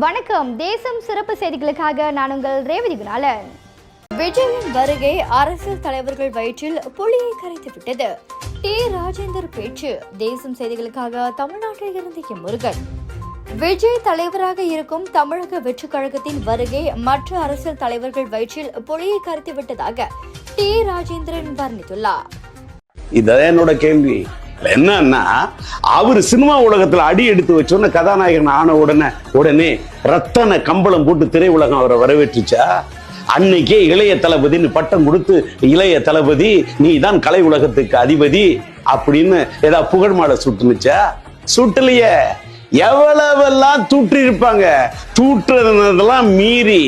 வணக்கம். தேசம் சிறப்பு செய்திகளுக்காக நான் உங்கள் ரேவதி குணாலன். விஜயின் வருகை அரசியல் தலைவர்கள் வயிற்றில் புலியை கரைத்துவிட்டது. டி. ராஜேந்தர் பேச்சு. தேசம் செய்திகளுக்காக தமிழ்நாட்டில் இருந்து முருகன். விஜய் தலைவராக இருக்கும் தமிழக வெற்றிக் கழகத்தின் வருகை மற்ற அரசியல் தலைவர்கள் வயிற்றில் புலியை கரைத்துவிட்டதாக டி. ராஜேந்திரன் வர்ணித்துள்ளார். இதான் என்னோட கேள்வி. என்னன்னா, அவரு சினிமா உலகத்துல அடி எடுத்து வச்சோன்னு கதாநாயகன் ஆன உடனே ரத்தன கம்பளம் போட்டு திரையுலகம் அவரை வரவேற்றுச்சா? அன்னைக்கே இளைய தளபதினு பட்டம் கொடுத்து, இளைய தளபதி நீ தான் கலை உலகத்துக்கு அதிபதி அப்படின்னு ஏதாவது புகழ் மாட சுட்டுனுச்சா? சுட்டலையே. எவ்வளவெல்லாம் தூற்றி இருப்பாங்க. தூற்றுறதெல்லாம் மீறி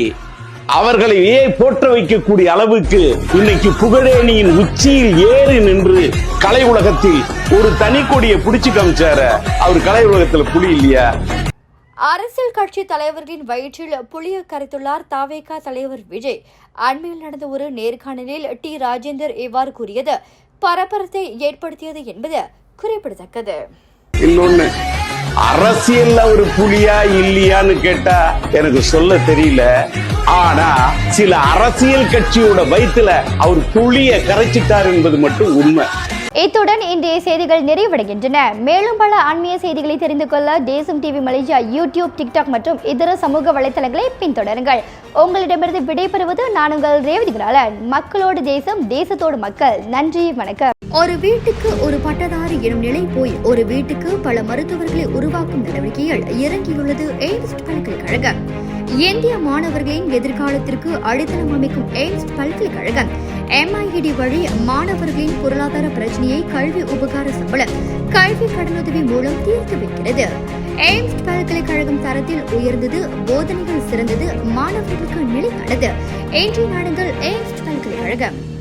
அவர்களையே போற்ற வைக்கக்கூடிய அளவுக்கு இன்னைக்கு புகழேணியின் உச்சியில் ஏறி நின்று கலை உலகத்தில் ஒரு தனி கொடியை பிடிச்சு காமிச்சாரு. அவர் கலை உலகத்துல புலி இல்லையா? அரசியல் கட்சி தலைவர்களின் வயிற்றில் புலியை கரைத்துள்ளார் தவேகா தலைவர் விஜய். அண்மையில் நடந்த ஒரு நேர்காணலில் டி. ராஜேந்தர் இவ்வாறு கூறியது பரபரத்தை ஏற்படுத்தியது என்பது குறிப்பிடத்தக்கது. இன்னொன்னு, அரசியல்ல ஒரு புலியா இல்லையான்னு கேட்டா எனக்கு சொல்ல தெரியல. ஆனா சில அரசியல் கட்சியோட வயிற்றுல அவர் புலிய கரைச்சிட்டார் என்பது மட்டும் உண்மை. இத்துடன் இன்றைய செய்திகள் நிறைவடைகின்றன. மேலும் பல ஆன்மீக செய்திகளை தெரிந்து கொள்ள தேசம் டிவி மலேசியா யூடியூப், டிக்டாக் மற்றும் இதர சமூக வலைதளங்களை பின்தொடருங்கள். உங்களிடமிருந்து விடைபெறுவது நான் உங்கள் ரேவதி குணாலன். மக்களோடு தேசம், தேசத்தோடு மக்கள். நன்றி, வணக்கம். ஒரு வீட்டுக்கு ஒரு பட்டதாரி எனும் நிலை போய் ஒரு வீட்டுக்கு பல மருத்துவர்களை உருவாக்கும் நடவடிக்கையில் இறங்கியுள்ளது எய்ம்ஸ் பல்கலைக்கழகம். இந்திய மாணவர்களின் எதிர்காலத்திற்கு அடித்தளம் அமைக்கும் எய்ம்ஸ் பல்கலைக்கழகம் MIED வழி மாணவர்களின் பொருளாதார பிரச்சனையை கல்வி உபகார சம்பளம், கல்வி கடனுதவி மூலம் தீர்த்து வைக்கிறது. எய்ம்ஸ் பல்கலைக்கழகம் தரத்தில் உயர்ந்தது, போதனைகள் சிறந்தது, மாணவர்களுக்கு நிலையானது. இன்றைய நாடுகள் எய்ம்ஸ் பல்கலைக்கழகம்.